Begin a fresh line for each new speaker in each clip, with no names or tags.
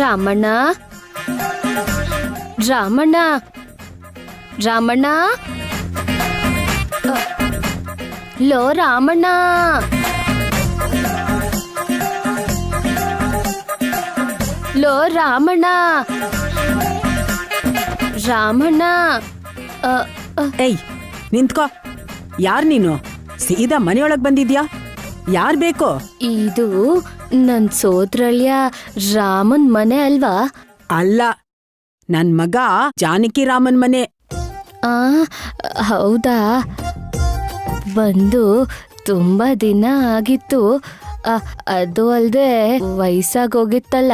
Ramanna Ramanna Ramanna low Ramanna low Ramanna Ramanna
ಏಯ್ ನಿಂತ್ಕೋ. ಯಾರ್ ನೀನು? ಸೀದಾ ಮನೆಯೊಳಗ್ ಬಂದಿದ್ಯಾ? ಯಾರ್ ಬೇಕು?
ಇದು ನನ್ ಸೋದ್ರಳ್ಯ ರಾಮನ್ ಮನೆ ಅಲ್ವಾ?
ಅಲ್ಲ, ನನ್ ಮಗ ಜಾನಕಿ ರಾಮನ್ ಮನೆ.
ಆ ಹೌದಾ? ಬಂದು ತುಂಬಾ ದಿನ ಆಗಿತ್ತು. ಅದು ಅಲ್ದೆ ವಯಸ್ಸಾಗೋಗಿತ್ತಲ್ಲ,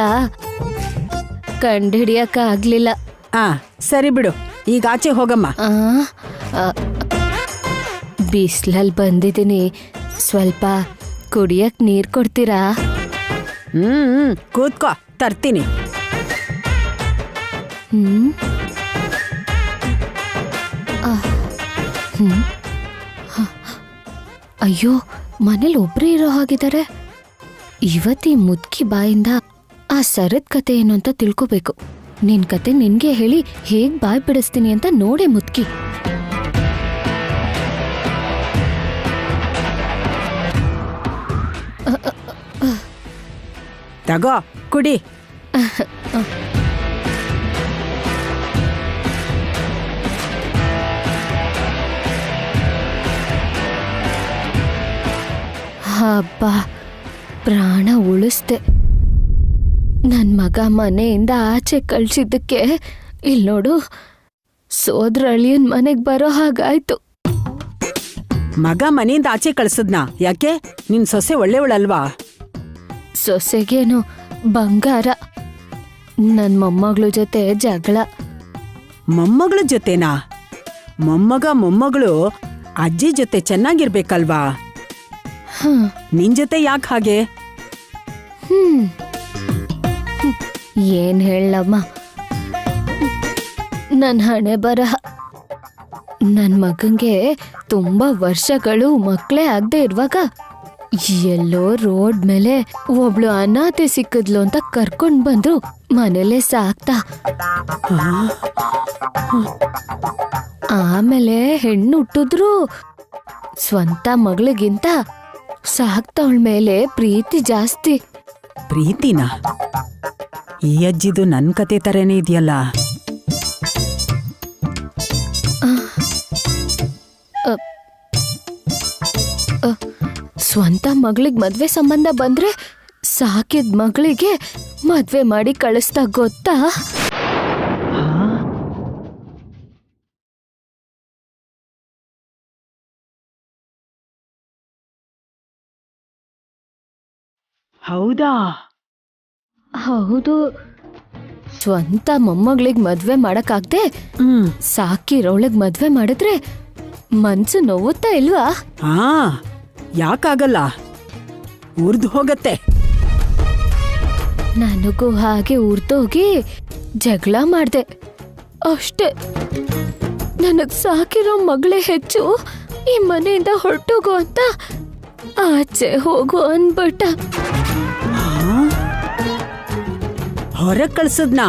ಕಂಡುಹಿಡಿಯಕ್ಕಾಗ್ಲಿಲ್ಲ.
ಸರಿ ಬಿಡು, ಈಗ ಆಚೆ ಹೋಗಮ್ಮ.
ಬಿಸ್ಲಲ್ಲಿ ಬಂದಿದ್ದೀನಿ, ಸ್ವಲ್ಪ ಕುಡಿಯಕ್ ನೀರ್ ಕೊಡ್ತೀರಾ?
ಕೂತ್ಕೋ, ತರ್ತೀನಿ.
ಅಯ್ಯೋ, ಮನೇಲಿ ಒಬ್ರೇ ಇರೋ ಹಾಗಿದ್ದಾರೆ. ಇವತ್ತಿ ಮುದ್ಕಿ ಬಾಯಿಂದ ಆ ಸರದ್ ಕತೆ ಏನು ಅಂತ ತಿಳ್ಕೋಬೇಕು. ನಿನ್ ಕತೆ ನಿನ್ಗೆ ಹೇಳಿ ಹೇಗ್ ಬಾಯ್ ಬಿಡಿಸ್ತೀನಿ ಅಂತ ನೋಡೆ ಮುದ್ಕಿ.
ತಗೋ ಕುಡಿ.
ಹಬ್ಬ, ಪ್ರಾಣ ಉಳಿಸ್ದೆ. ನನ್ ಮಗ ಮನೆಯಿಂದ ಆಚೆ ಕಳ್ಸಿದ್ದಕ್ಕೆ ಇಲ್ ನೋಡು, ಸೋದ್ರಳಿಯನ್ ಮನೆಗ್ ಬರೋ ಹಾಗಾಯ್ತು.
ಮಗ ಮನೆಯಿಂದ ಆಚೆ ಕಳ್ಸದ್ನಾ? ಯಾಕೆ? ನಿನ್ ಸೊಸೆ ಒಳ್ಳೆವಳಲ್ವಾ?
ಸೊಸೆಗೇನು ಬಂಗಾರ. ನನ್ ಮೊಮ್ಮಗಳ ಜೊತೆ ಜಗಳ.
ಮೊಮ್ಮಗಳ ಜೊತೆನಾ? ಮೊಮ್ಮಗಳು ಅಜ್ಜಿ ಜೊತೆ ಚೆನ್ನಾಗಿರ್ಬೇಕಲ್ವಾ? ನಿನ್ ಜೊತೆ ಯಾಕೆ ಹಾಗೆ?
ಏನ್ ಹೇಳಮ್ಮ, ನನ್ ಹಣೆ ಬರಹ. ನನ್ ಮಗಂಗೆ ತುಂಬಾ ವರ್ಷಗಳು ಮಕ್ಳೇ ಆಗದೆ ಇರುವಾಗ ಎಲ್ಲೋ ರೋಡ್ ಮೇಲೆ ಒಬ್ಳು ಅನಾಥೆ ಸಿಕ್ಕಿದ್ಲು ಅಂತ ಕರ್ಕೊಂಡ್ ಬಂದ್ರು ಮನೇಲೆ ಸಾಕ್ತಾ. ಆಮೇಲೆ ಹೆಣ್ಣು ಹುಟ್ಟಿದ್ರು. ಸ್ವಂತ ಮಗಳಿಗಿಂತ ಸಾಕ್ತವಳ ಮೇಲೆ ಪ್ರೀತಿ ಜಾಸ್ತಿ.
ಪ್ರೀತಿನಾ? ಈ ಅಜ್ಜಿದು ನನ್ ಕತೆ ತರನೇ ಇದೆಯಲ್ಲ.
ಸ್ವಂತ ಮಗಳಿಗೆ ಮದ್ವೆ ಸಂಬಂಧ ಬಂದ್ರೆ ಸಾಕಿದ ಮಗಳಿಗೆ ಮದ್ವೆ ಮಾಡಿ ಕಳಿಸ್ತಾ ಗೊತ್ತಾ?
ಹೌದಾ?
ಹೌದು. ಸ್ವಂತ ಮೊಮ್ಮಗಳಿಗೆ ಮದ್ವೆ ಮಾಡಕ್ಕಾಗ್ದೆ ಸಾಕಿರೋಳಗ್ ಮದ್ವೆ ಮಾಡಿದ್ರೆ ಮನ್ಸು ನೋವುತ್ತಾ ಇಲ್ವಾ?
ಯಾಕಾಗಲ್ಲ, ಉರ್ದು ಹೋಗತ್ತೆ.
ನನಗೂ ಹಾಗೆ ಉರ್ದೋಗಿ ಜಗಳ ಮಾಡ್ದೆ ಅಷ್ಟೇ. ನನಗ್ ಸಾಕಿರೋ ಮಗಳೇ ಹೆಚ್ಚು, ಈ ಮನೆಯಿಂದ ಹೊರಟೋಗು ಅಂತ ಆಚೆ ಹೋಗು ಅನ್ಬಿಟ್ಟ.
ಹೊರಗ್ ಕಳ್ಸದ್ನಾ?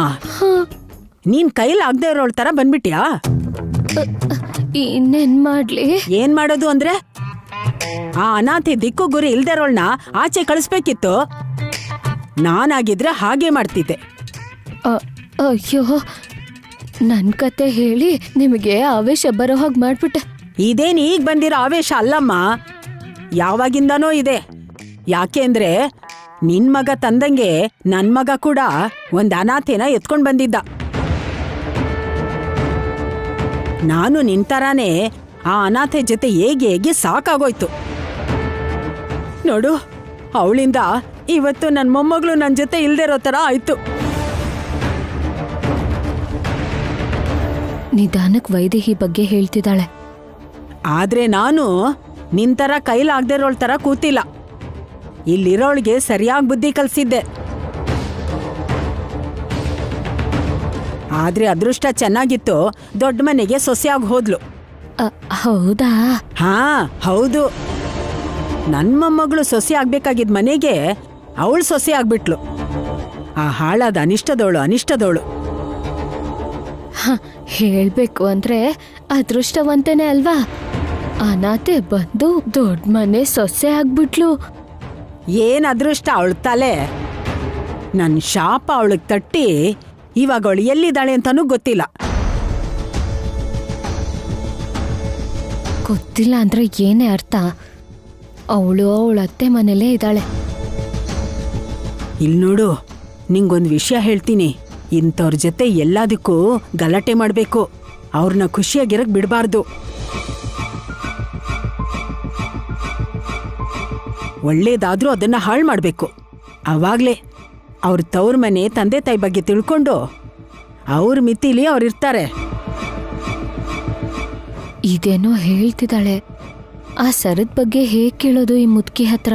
ನೀನ್ ಕೈಲಾಗ್ದೇ ಇರೋಳ್ ತರ ಬಂದ್ಬಿಟ್ಯಾ?
ಇನ್ನೇನ್ ಮಾಡ್ಲಿ?
ಏನ್ ಮಾಡೋದು ಅಂದ್ರೆ, ಆ ಅನಾಥೆ ದಿಕ್ಕು ಗುರಿ ಇಲ್ದಿರೋಳ್ನ ಆಚೆ ಕಳಿಸ್ಬೇಕಿತ್ತು. ನಾನಾಗಿದ್ರೆ ಹಾಗೆ ಮಾಡ್ತಿದ್ದೆ.
ಅಯ್ಯೋ, ನನ್ ಕತೆ ಹೇಳಿ ನಿಮಗೆ ಆವೇಶ ಬರೋ ಹಾಗೆ ಮಾಡ್ಬಿಟ್ಟೆ.
ಇದೇನ್ ಈಗ ಬಂದಿರೋ ಆವೇಶ ಅಲ್ಲಮ್ಮ, ಯಾವಾಗಿಂದನೋ ಇದೆ. ಯಾಕೆಂದ್ರೆ ನಿನ್ ಮಗ ತಂದಂಗೆ ನನ್ ಮಗ ಕೂಡ ಒಂದ್ ಅನಾಥೆನ ಎತ್ಕೊಂಡ್ ಬಂದಿದ್ದ. ನಾನು ನಿಂತರಾನೇ ಆ ಅನಾಥೆ ಜೊತೆ ಹೇಗೆ ಸಾಕಾಗೋಯ್ತು ನೋಡು. ಅವಳಿಂದ ಇವತ್ತು ನನ್ ಮೊಮ್ಮಗಳು ನನ್ ಜೊತೆ ಇಲ್ದಿರೋ ತರ ಆಯ್ತು.
ನಿಧಾನಕ್ ವೈದೇಹಿ ಬಗ್ಗೆ ಹೇಳ್ತಿದ್ದಾಳೆ.
ಆದ್ರೆ ನಾನು ನಿಂತರ ಕೈಲಾಗ್ದಿರೋಳ್ ತರ ಕೂತಿಲ್ಲ. ಇಲ್ಲಿರೋಳಿಗೆ ಸರಿಯಾಗಿ ಬುದ್ಧಿ ಕಲ್ಸಿದ್ದೆ. ಆದ್ರೆ ಅದೃಷ್ಟ ಚೆನ್ನಾಗಿತ್ತು, ದೊಡ್ಡ ಮನೆಗೆ ಸೊಸೆಯಾಗಿ ಹೋದ್ಲು.
ಹೌದಾ?
ಹೌದು. ನನ್ ಮೊಮ್ಮಗಳು ಸೊಸೆ ಆಗ್ಬೇಕಾಗಿದ್ ಮನೆಗೆ ಅವಳು ಸೊಸೆ ಆಗ್ಬಿಟ್ಲು. ಆ ಹಾಳಾದ ಅನಿಷ್ಟದವಳು.
ಹೇಳ್ಬೇಕು ಅಂದ್ರೆ ಅದೃಷ್ಟವಂತನೇ ಅಲ್ವಾ? ಅನಾಥೆ ಬಂದು ದೊಡ್ಡ ಮನೆ ಸೊಸೆ ಆಗ್ಬಿಟ್ಲು.
ಏನ್ ಅದೃಷ್ಟ ಅವಳ ತಲೆ. ನನ್ ಶಾಪ ಅವಳಿಗೆ ತಟ್ಟಿ ಇವಾಗ ಅವಳು ಎಲ್ಲಿದ್ದಾಳೆ ಅಂತಾನೂ ಗೊತ್ತಿಲ್ಲ.
ಗೊತ್ತಿಲ್ಲ ಅಂದ್ರೆ ಏನೇ ಅರ್ಥ? ಅವಳು ಅವಳ ಅತ್ತೆ ಮನೇಲೇ ಇದ್ದಾಳೆ.
ಇಲ್ ನೋಡು, ನಿಂಗೊಂದು ವಿಷಯ ಹೇಳ್ತೀನಿ. ಇಂಥವ್ರ ಜೊತೆ ಎಲ್ಲದಕ್ಕೂ ಗಲಾಟೆ ಮಾಡ್ಬೇಕು. ಅವ್ರನ್ನ ಖುಷಿಯಾಗಿರಕ್ ಬಿಡಬಾರ್ದು. ಒಳ್ಳೇದಾದ್ರೂ ಅದನ್ನ ಹಾಳು ಮಾಡ್ಬೇಕು. ಅವಾಗ್ಲೇ ಅವ್ರ ತವ್ರ ಮನೆ ತಂದೆ ತಾಯಿ ಬಗ್ಗೆ ತಿಳ್ಕೊಂಡು ಅವ್ರ ಮಿತಿಲಿ ಅವ್ರಿರ್ತಾರೆ.
ಇದೇನೋ ಹೇಳ್ತಿದ್ದಾಳೆ. ಆ ಸರದ ಬಗ್ಗೆ ಹೇಗ್ ಕೇಳೋದು ಈ ಮುದ್ಕಿ ಹತ್ರ?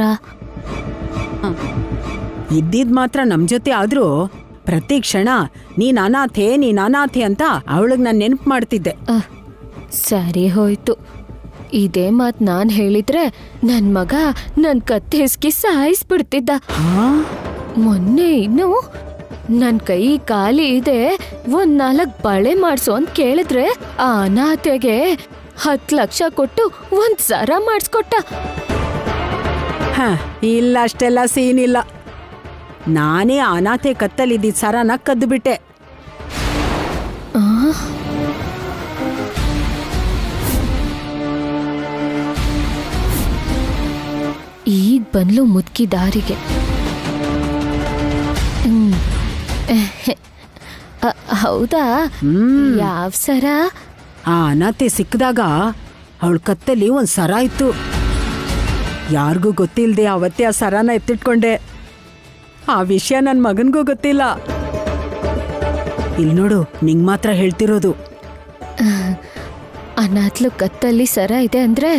ಇದ್ದಿದ್ ಮಾತ್ರ ನಮ್ ಜೊತೆ ಆದ್ರೂ ಪ್ರತಿ ಕ್ಷಣ ನೀನ್ ಅನಾಥೆ ಅಂತ ಅವಳಿಗೆ ನಾನು ನೆನಪು ಮಾಡ್ತಿದ್ದೆ.
ಸರಿ ಹೋಯ್ತು. ಇದೇ ಮಾತ್ ನಾನ್ ಹೇಳಿದ್ರೆ ನನ್ ಮಗ ನನ್ ಕತ್ತೆ ಹಿಸ್ಕಿ ಸಾಯಿಸ್ಬಿಡ್ತಿದ್ದ. ಮೊನ್ನೆ ಇನ್ನು ನನ್ ಕೈ ಖಾಲಿ ಇದೆ, 4 ಬಳೆ ಮಾಡ್ಸು ಅಂತ ಕೇಳಿದ್ರೆ ಆ ಅನಾಥೆಗೆ 10 ಲಕ್ಷ ಕೊಟ್ಟು 1 ಸರ ಮಾಡಿಸ್ಕೊಟ್ಟ.
ಇಲ್ಲ, ಅಷ್ಟೆಲ್ಲ ಸೀನ್ ಇಲ್ಲ. ನಾನೇ ಅನಾಥೆ ಕತ್ತಲಿದ್ದಿದ್ ಸರನ ಕದ್ದು ಬಿಟ್ಟೆ.
ಈಗ ಬಂದ್ಲು ಮುದ್ಕಿ ದಾರಿಗೆ. ಹೌದಾ? ಯಾವ ಸರ?
ಆ ಅನಾಥೆ ಸಿಕ್ಕಿದಾಗ ಅವಳ ಕತ್ತಲ್ಲಿ ಒಂದ್ ಸರ ಇತ್ತು. ಯಾರಿಗೂ ಗೊತ್ತಿಲ್ದೆ ಅವತ್ತೇ ಆ ಸರನ ಎತ್ತಿಟ್ಕೊಂಡೆ. ಆ ವಿಷಯ ನನ್ ಮಗನ್ಗೂ ಗೊತ್ತಿಲ್ಲ. ಇಲ್ ನೋಡು, ನಿಂಗ್ ಮಾತ್ರ ಹೇಳ್ತಿರೋದು.
ಅನಾಥ್ಲು ಕತ್ತಲ್ಲಿ ಸರ ಇದೆ ಅಂದ್ರೆ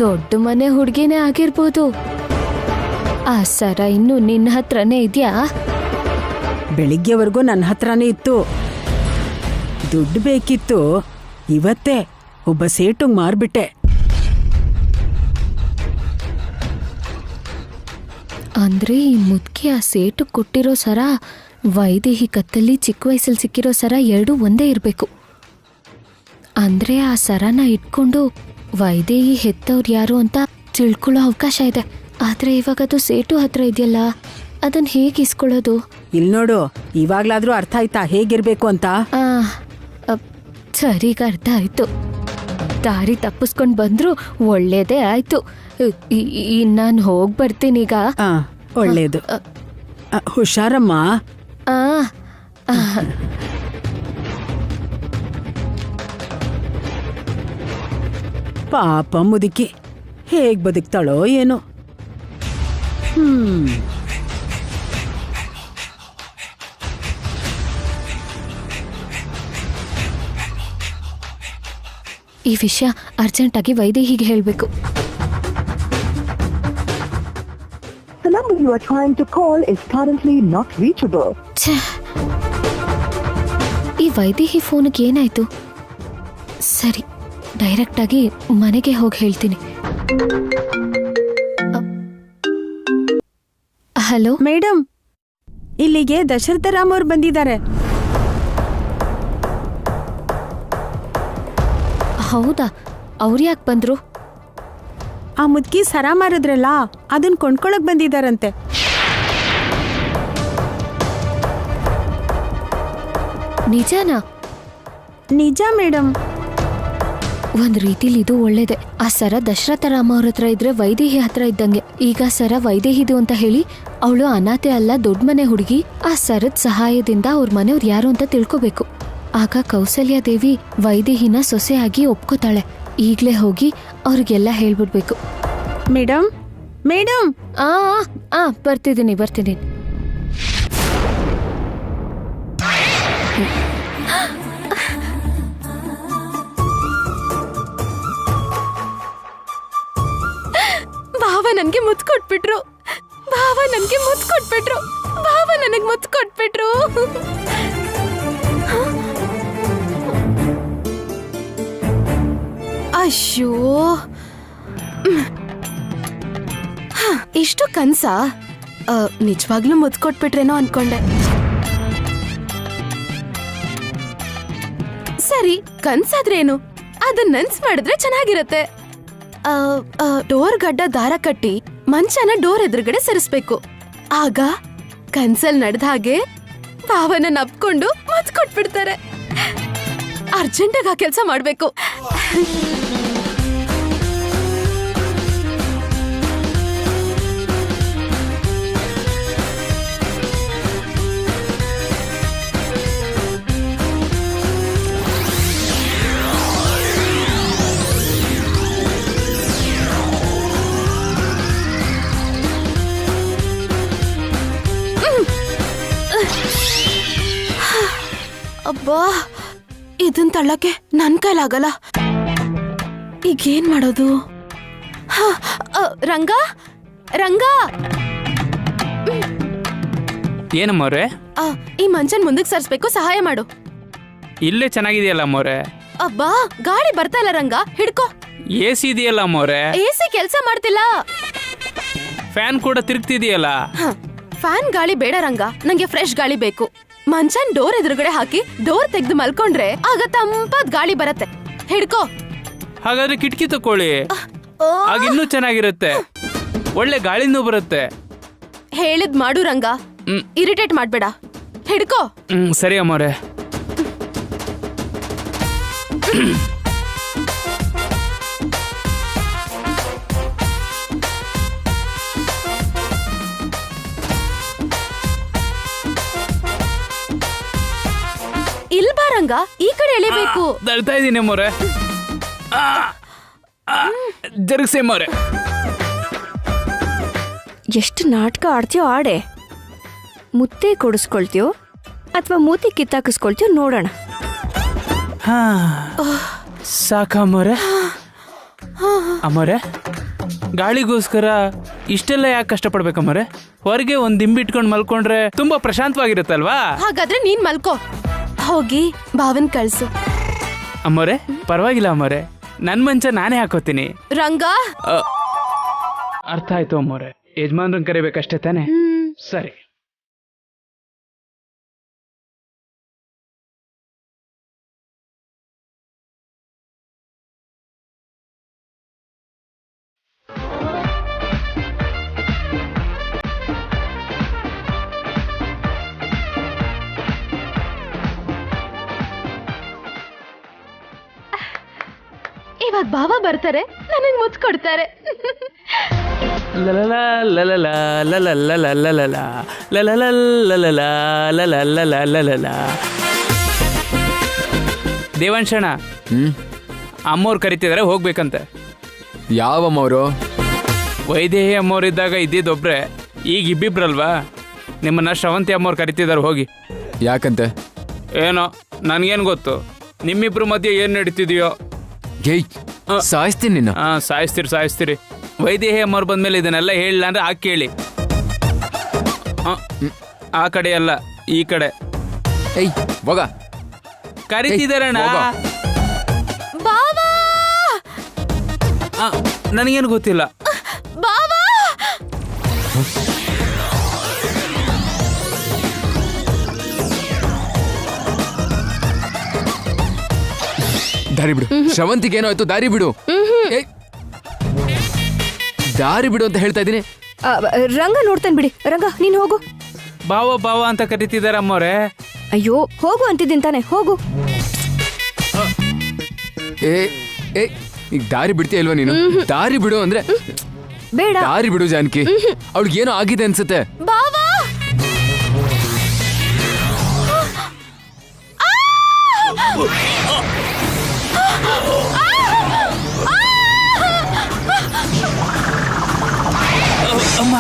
ದೊಡ್ಡ ಮನೆ ಹುಡುಗಿನೇ ಆಗಿರ್ಬೋದು. ಆ ಸರ ಇನ್ನು ನಿನ್ನ ಹತ್ರನೇ ಇದೆಯಾ?
ಬೆಳಿಗ್ಗೆವರೆಗೂ ನನ್ನ ಹತ್ರನೇ ಇತ್ತು. ದುಡ್ಡು ಬೇಕಿತ್ತು, ಇವತ್ತೇ ಒಬ್ಬ ಸೇಟುಂಗ್ ಮಾರ್ಬಿಟ್ಟೆ.
ಅಂದ್ರೆ ಈ ಮುದ್ಕಿ ಆ ಸೇಟು ಕೊಟ್ಟಿರೋ ಸರ, ವೈದೇಹಿ ಕತ್ತಲ್ಲಿ ಚಿಕ್ಕ ವಯಸ್ಸಲ್ಲಿ ಸಿಕ್ಕಿರೋ ಸರ ಎರಡೂ ಒಂದೇ ಇರಬೇಕು. ಅಂದ್ರೆ ಆ ಸರನ ಇಟ್ಕೊಂಡು ವೈದೇಹಿ ಹೆತ್ತವ್ರು ಯಾರು ಅಂತ ತಿಳ್ಕೊಳ್ಳೋ ಅವಕಾಶ ಇದೆ. ಆದ್ರೆ ಇವಾಗ ಅದು ಸೇಟು ಹತ್ರ ಇದೆಯಲ್ಲ, ಅದನ್ನ ಹೇಗೆ ಇಸ್ಕೊಳ್ಳೋದು?
ಇಲ್ ನೋಡು, ಇವಾಗ್ಲಾದ್ರೂ ಅರ್ಥ ಆಯ್ತಾ ಹೇಗಿರ್ಬೇಕು ಅಂತ?
ಸರಿಗ ಅರ್ಥ ಆಯ್ತು. ದಾರಿ ತಪ್ಪಿಸ್ಕೊಂಡ್ ಬಂದ್ರು ಒಳ್ಳೇದೇ ಆಯ್ತು. ನಾನು ಹೋಗ್ ಬರ್ತೀನೀಗ.
ಒಳ್ಳೇದು. ಹುಷಾರಮ್ಮ. ಪಾಪ ಮುದುಕಿ ಹೇಗ್ ಬದುಕ್ತಾಳೋ ಏನೋ.
ಈ ವಿಷಯ ಅರ್ಜೆಂಟಾಗಿ ವೈದೇಹಿಗೆ ಹೇಳ್ಬೇಕು.
The number you are trying to call is currently not reachable.
ಈ ವೈದೇಹಿ ಫೋನ್ಗೆ ಏನಾಯ್ತು? ಸರಿ, ಡೈರೆಕ್ಟ್ ಆಗಿ ಮನೆಗೆ ಹೋಗಿ ಹೇಳ್ತೀನಿ. ಹಲೋ
ಮೇಡಮ್, ಇಲ್ಲಿಗೆ ದಶರಥ ರಾಮ್ ಅವ್ರು ಬಂದಿದ್ದಾರೆ.
ಹೌದಾ? ಅವ್ರು ಯಾಕೆ ಬಂದ್ರು?
ಆ ಮುದ್ಕಿ ಸರ ಮಾರಿದ್ರಲ್ಲ, ಅದನ್ನ ಕೊಂಡ್ಕೊಳಕ್ ಬಂದಿದಾರಂತೆ.
ನಿಜನಾ?
ನಿಜ ಮೇಡಮ್.
ಒಂದ್ ರೀತಿಲಿ ಇದು ಒಳ್ಳೇದೆ. ಆ ಸರ ದಶರಥ ರಾಮ ಅವ್ರ ಹತ್ರ ಇದ್ರೆ ವೈದೇಹಿ ಹತ್ರ ಇದ್ದಂಗೆ. ಈಗ ಸರ ವೈದೇಹಿದು ಅಂತ ಹೇಳಿ ಅವಳು ಅನಾಥೆ ಅಲ್ಲ, ದೊಡ್ಡ ಮನೆ ಹುಡುಗಿ. ಆ ಸರದ ಸಹಾಯದಿಂದ ಅವ್ರ ಮನೆಯವ್ರು ಯಾರು ಅಂತ ತಿಳ್ಕೋಬೇಕು. ಆಗ ಕೌಸಲ್ಯ ದೇವಿ ವೈದೇಹಿನ ಸೊಸೆಯಾಗಿ ಒಪ್ಕೋತಾಳೆ. ಈಗ್ಲೇ ಹೋಗಿ ಅವ್ರಿಗೆಲ್ಲ ಹೇಳ್ಬಿಡ್ಬೇಕು.
Madam madam.
ಬರ್ತಿದ್ದೀನಿ. ಭಾವ ನನ್ಗೆ ಮುತ್ತು ಕೊಟ್ಬಿಟ್ರು. ನನಗ್ ಮುತ್ತು ಕೊಟ್ಬಿಟ್ರು. ಅಯ್ಯೋ, ಇಷ್ಟು ಕನ್ಸ? ನಿಜವಾಗ್ಲೂ ಮುದ್ದು ಕೊಟ್ಬಿಟ್ರೇನೋ ಅನ್ಕೊಂಡೆ. ಸರಿ, ಕನ್ಸಾದ್ರೇನು, ಅದನ್ನ ನನ್ಸ್ ಮಾಡಿದ್ರೆ ಚೆನ್ನಾಗಿರತ್ತೆ. ಡೋರ್ ಗಡ್ಡ ದಾರ ಕಟ್ಟಿ ಮಂಚನ ಡೋರ್ ಎದುರುಗಡೆ ಸರಿಸ್ಬೇಕು. ಆಗ ಕನ್ಸಲ್ ನಡೆದ ಹಾಗೆ ಭಾವನ ನಪ್ಕೊಂಡು ಮುದ್ದು ಕೊಟ್ಬಿಡ್ತಾರೆ. ಅರ್ಜೆಂಟಾಗಿ ಆ ಕೆಲಸ ಮಾಡ್ಬೇಕು. ಅಬ್ಬಾ, ಇದನ್ ತಳ್ಳಕ್ಕೆ ನನ್ ಕೈಲಾಗಲ್ಲ. ಈಗೇನ್ ಮಾಡೋದು? ರಂಗ, ರಂಗ,
ಏನಮ್ಮವ್ರೆ?
ಈ ಮಂಚನ್ ಮುಂದಕ್ಕೆ ಸರಿಸ್ಬೇಕು, ಸಹಾಯ ಮಾಡು.
ಇಲ್ಲೇ ಚೆನ್ನಾಗಿದೆಯಲ್ಲ ಅಮ್ಮವ್ರೆ.
ಅಬ್ಬಾ, ಗಾಳಿ ಬರ್ತಾ ಇಲ್ಲ ರಂಗ, ಹಿಡ್ಕೋ.
AC ಇದೆಯಲ್ಲ ಅಮ್ಮವ್ರೆ.
AC ಕೆಲ್ಸ ಮಾಡ್ತಿಲ್ಲ.
ಫ್ಯಾನ್ ಕೂಡ ತಿರುಗ್ತಿದೆಯಲ್ಲ.
ಫ್ಯಾನ್ ಗಾಳಿ ಬೇಡ ರಂಗ, ನಂಗೆ ಫ್ರೆಶ್ ಗಾಳಿ ಬೇಕು. ಮಂಚನ್ ಡೋರ್ ಎದುರುಗಡೆ ಹಾಕಿ ಡೋರ್ ತೆಗ್ದು ಮಲ್ಕೊಂಡ್ರೆ ಆಗ ತಂಪಾದ ಗಾಳಿ ಬರತ್ತೆ. ಹಿಡ್ಕೋ.
ಹಾಗಾದ್ರೆ ಕಿಟಕಿ ತಕೊಳ್ಳಿ, ಆಗ ಇನ್ನೂ ಚೆನ್ನಾಗಿರುತ್ತೆ, ಒಳ್ಳೆ ಗಾಳಿನೂ ಬರುತ್ತೆ.
ಹೇಳಿದ್ ಮಾಡು ರಂಗ, ಇರಿಟೇಟ್ ಮಾಡ್ಬೇಡ. ಹಿಡ್ಕೋ.
ಸರಿ ಅಮ್ಮವ್ರೆ.
ಇಲ್ ಬಾ ರಂಗ, ಈ ಕಡೆ ಎಳಿಬೇಕು.
ದಳ್ತಾ ಇದೀನಿ ಅಮ್ಮವ್ರೆ. ಜರುಗ್ಸಿ ಅಮ್ಮವ್ರೆ.
ಎಷ್ಟು ನಾಟಕ ಆಡ್ತೀಯೋ ಆಡೆ. ಮುತ್ತೆ ಕೊಡಿಸ್ಕೊಳ್ತೀಯೋ ಅಥವಾ ಮೂತಿ ಕಿತ್ತಾಕಿಸ್ಕೊಳ್ತೀಯೋ ನೋಡೋಣ.
ಸಾಕ ಅಮ್ಮವ್ರೆ? ಅಮ್ಮವ್ರೆ, ಗಾಳಿಗೋಸ್ಕರ ಇಷ್ಟೆಲ್ಲ ಯಾಕೆ ಕಷ್ಟಪಡ್ಬೇಕಮ್ಮವ್ರೆ? ಹೊರಗೆ ಒಂದ್ ದಿಂಬಿಟ್ಕೊಂಡ್ ಮಲ್ಕೊಂಡ್ರೆ ತುಂಬಾ ಪ್ರಶಾಂತವಾಗಿರುತ್ತಲ್ವಾ?
ಹಾಗಾದ್ರೆ ನೀನ್ ಮಲ್ಕೋ. ಹೋಗಿ ಭಾವನ್ ಕಳ್ಸು.
ಅಮ್ಮವ್ರೆ, ಪರವಾಗಿಲ್ಲ ಅಮ್ಮವ್ರೆ, ನನ್ ಮಂಚ ನಾನೇ ಹಾಕೋತೀನಿ.
ರಂಗ,
ಅರ್ಥ ಆಯ್ತು ಅಮ್ಮವ್ರೆ. ಯಜಮಾನ್ರನ್ ಕರಿಬೇಕಷ್ಟೇ ತಾನೆ? ಸರಿ.
ಇವಾಗ ಭಾವ ಬರ್ತಾರೆ, ನನಗ್ ಮುತ್ತು ಕೊಡ್ತಾರೆ.
ದೇವಾಂಶಣ, ಅಮ್ಮವ್ರು ಕರಿತಿದಾರೆ, ಹೋಗ್ಬೇಕಂತೆ.
ಯಾವಮ್ಮವರು?
ವೈದೇಹಿ ಅಮ್ಮವ್ರಿದ್ದಾಗ ಇದ್ದಿದ್ದೊಬ್ರೆ, ಈಗ ಇಬ್ಬಿಬ್ರಲ್ವಾ? ನಿಮ್ಮನ್ನ ಶ್ರವಂತಿ ಅಮ್ಮವ್ರು ಕರಿತಿದಾರೆ, ಹೋಗಿ.
ಯಾಕಂತೆ?
ಏನೋ ನನ್ಗೇನ್ ಗೊತ್ತು, ನಿಮ್ಮಿಬ್ರು ಮಧ್ಯೆ ಏನ್ ನಡೀತಿದೆಯೋ.
ಏಯ್, ಸಾಯಿಸ್ತೀನಿ ನಿನ್ನ.
ಸಾಯಿಸ್ತೀರಿ. ವೈದೇಹಿ ಅಮ್ಮವ್ರು ಬಂದ್ಮೇಲೆ ಇದನ್ನೆಲ್ಲ ಹೇಳಿಲ್ಲ ಅಂದ್ರೆ ಆ ಕೇಳಿ. ಆ ಕಡೆ ಅಲ್ಲ, ಈ ಕಡೆ.
ಏಯ್, ಹೋಗ.
ಕರಿತಿದಾರಣ್ಣ. ನನಗೇನು ಗೊತ್ತಿಲ್ಲ.
ದಾರಿ ಬಿಡು. ಶ್ರವಂತಿಗೆ ಏನೋ ಆಯ್ತು, ದಾರಿ ಬಿಡು. ದಾರಿ ಬಿಡು ಅಂತ ಹೇಳ್ತಾ ಇದ್ದೀನಿ.
ರಂಗ ನೋಡ್ತಾನೆ ಬಿಡಿ. ರಂಗ, ನೀನ್ ಹೋಗು.
ಬಾವ ಅಂತ ಕರಿತಿದಾರ ಅಮ್ಮವ್ರೆ.
ಅಯ್ಯೋ, ಹೋಗು ಅಂತಿದ್ದೀನಿ ತಾನೆ, ಹೋಗು.
ಈಗ ದಾರಿ ಬಿಡ್ತೀಯ ಇಲ್ವಾ ನೀನು? ದಾರಿ ಬಿಡು ಅಂದ್ರೆ
ಬೇಡ.
ದಾರಿ ಬಿಡು ಜಾನಕಿ, ಅವಳಿಗೆ ಏನೋ ಆಗಿದೆ ಅನ್ಸುತ್ತೆ.
ಅಮ್ಮ,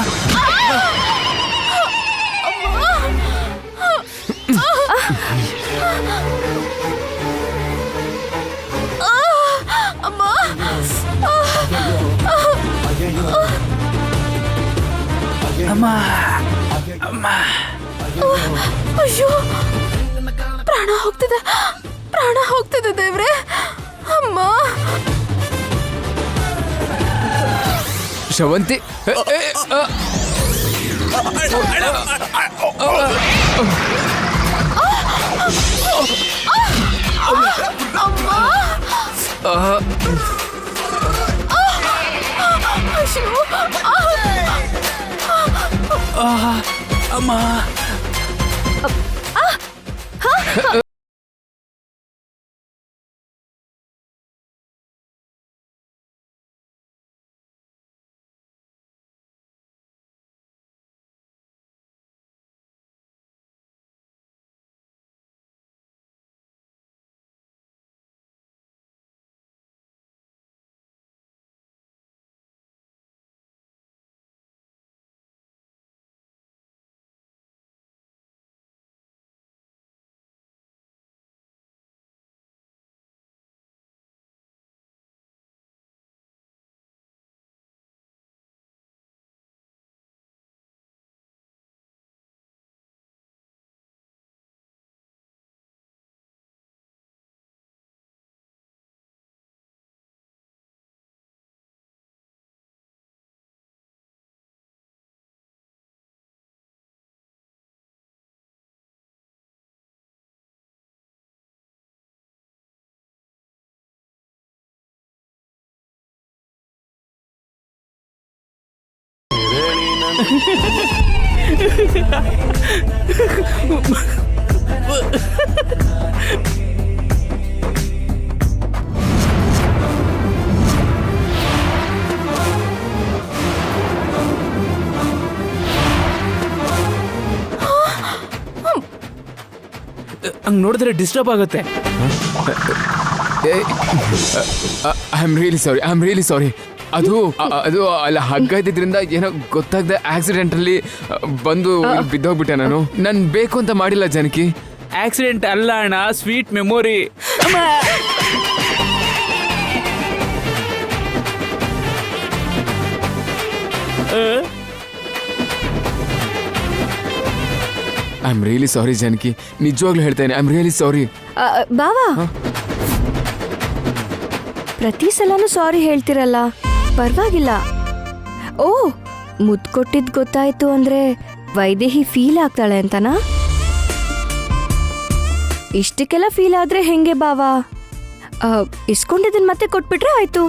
ಅಮ್ಮ, ಅಮ್ಮ.
ಅಯ್ಯೋ, ಪ್ರಾಣ ಹೋಗ್ತಿದೆ ದೇವ್ರೆ. ಅಮ್ಮ,
ಶ್ರವಂತಿ,
ಅಮ್ಮ. ಹಂಗ್ ನೋಡಿದ್ರೆ ಡಿಸ್ಟರ್ಬ್ ಆಗುತ್ತೆ.
I am really sorry. ಅದು ಅಲ್ಲ, ಹಗ್ಗ ಇದ್ದಿದ್ರಿಂದ ಏನೋ ಗೊತ್ತಾಗದೆ ಆಕ್ಸಿಡೆಂಟ್ ಅಲ್ಲಿ ಬಂದು ಬಿದ್ದೋಗ್ಬಿಟ್ಟೆ. ನಾನು ಬೇಕು ಅಂತ ಮಾಡಿಲ್ಲ ಜಾನಕಿ.
ಆಕ್ಸಿಡೆಂಟ್ ಅಲ್ಲ ಅಣ್ಣ, sweet memory.
I am really sorry Janaki, ನಿಜವಾಗ್ಲೂ ಹೇಳ್ತೇನೆ. I am really sorry.
ಬಾವಾ, ಪ್ರತಿ ಸಲನೂ ಸಾರಿ ಹೇಳ್ತಿರಲ್ಲ, ಪರವಾಗಿಲ್ಲ. ಓ, ಮುದ್ದು ಕೊಟ್ಟಿದ್ ಗೊತ್ತಾಯ್ತು ಅಂದ್ರೆ ವೈದೇಹಿ ಫೀಲ್ ಆಗ್ತಾಳೆ ಅಂತನಾ? ಇಷ್ಟಕ್ಕೆಲ್ಲ ಫೀಲ್ ಆದ್ರೆ ಹೆಂಗೆ ಬಾವಾ? ಇಸ್ಕೊಂಡಿದ್ದನ್ ಮತ್ತೆ ಕೊಟ್ಬಿಟ್ರೆ ಆಯ್ತು.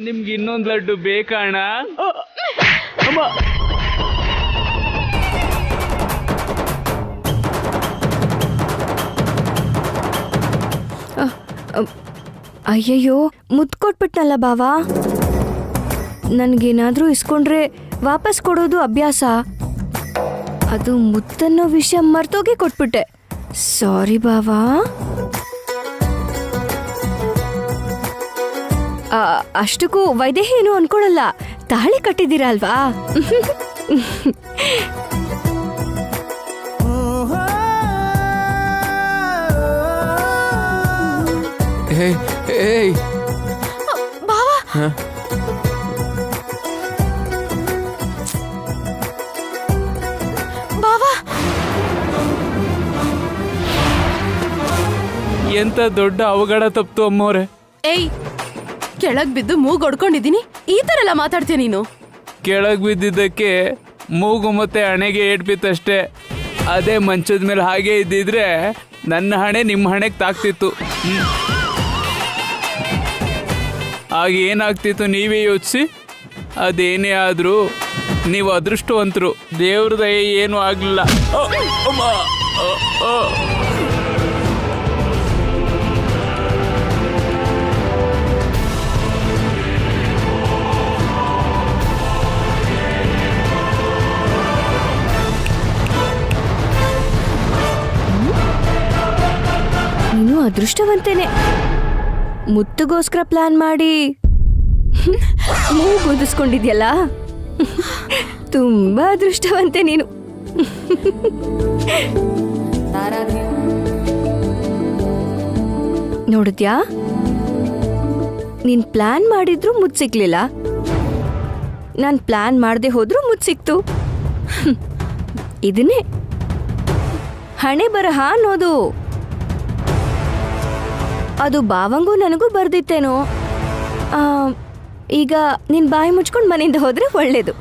ನಿಮ್ಗೆ ಇನ್ನೊಂದು ಲಡ್ಡು ಬೇಕಾ ಅಣ್ಣ?
ಅಯ್ಯಯ್ಯೋ, ಮುದ್ದು ಕೊಟ್ಬಿಟ್ನಲ್ಲ ಬಾವಾ. ನನ್ಗೇನಾದ್ರೂ ಇಸ್ಕೊಂಡ್ರೆ ವಾಪಸ್ ಕೊಡೋದು ಅಭ್ಯಾಸ. ಅದು ಮುತ್ತನ್ನೋ ವಿಷಯ ಮರ್ತೋಗಿ ಕೊಟ್ಬಿಟ್ಟೆ. ಸಾರಿ ಬಾವಾ. ಅಷ್ಟಕ್ಕೂ ವೈದೇಹಿ ಏನು ಅನ್ಕೊಳಲ್ಲ, ತಾಳಿ ಕಟ್ಟಿದ್ದೀರಾ ಅಲ್ವಾ? ಬಾವಾ, ಬಾವಾ,
ಎಂತ ದೊಡ್ಡ ಅವಘಡ ತಪ್ತು ಅಮ್ಮವ್ರೆ.
ಏಯ್, ಕೆಳಗ್ ಬಿದ್ದು ಮೂಗ್ ಹೊಡ್ಕೊಂಡಿದೀನಿ, ಈ ತರ ಎಲ್ಲ ಮಾತಾಡ್ತೀಯ ನೀನು?
ಕೆಳಗ್ ಬಿದ್ದಿದ್ದಕ್ಕೆ ಮೂಗು ಮತ್ತೆ ಹಣೆಗೆ ಏಟ್ಬಿತ್ತಷ್ಟೇ. ಅದೇ ಮಂಚದ ಮೇಲೆ ಹಾಗೆ ಇದ್ದಿದ್ರೆ ನನ್ನ ಹಣೆ ನಿಮ್ಮ ಹಣೆಗೆ ತಾಕ್ತಿತ್ತು. ಆಗ ಏನಾಗ್ತಿತ್ತು ನೀವೇ ಯೋಚಿಸಿ. ಅದೇನೇ ಆದರೂ ನೀವು ಅದೃಷ್ಟವಂತರು. ದೇವ್ರ ದಯೆ ಏನೂ ಆಗಲಿಲ್ಲ.
ನೀನು ಅದೃಷ್ಟವಂತೇನೆ. ಮುತ್ತುಗೋಸ್ಕರ ಪ್ಲಾನ್ ಮಾಡಿ ಮೂಗುದಿಸ್ಕೊಂಡಿದ್ಯಲ್ಲ, ತುಂಬಾ ಅದೃಷ್ಟವಂತೆ ನೀನು. ನೋಡಿದ್ಯಾ, ನೀನ್ ಪ್ಲಾನ್ ಮಾಡಿದ್ರು ಮುತ್ತು ಸಿಕ್ಲಿಲ್ಲ, ನಾನ್ ಪ್ಲಾನ್ ಮಾಡದೆ ಹೋದ್ರೂ ಮುತ್ತು ಸಿಕ್ತು. ಇದನ್ನೇ ಹಣೆ ಬರಹ ಅನ್ನೋದು. ಅದು ಬಾವಂಗೂ ನನಗೂ ಬರ್ದಿತ್ತೇನೋ. ಈಗ ನಿನ್ ಬಾಯಿ ಮುಚ್ಕೊಂಡು ಮನೆಯಿಂದ ಹೋದ್ರೆ ಒಳ್ಳೇದು.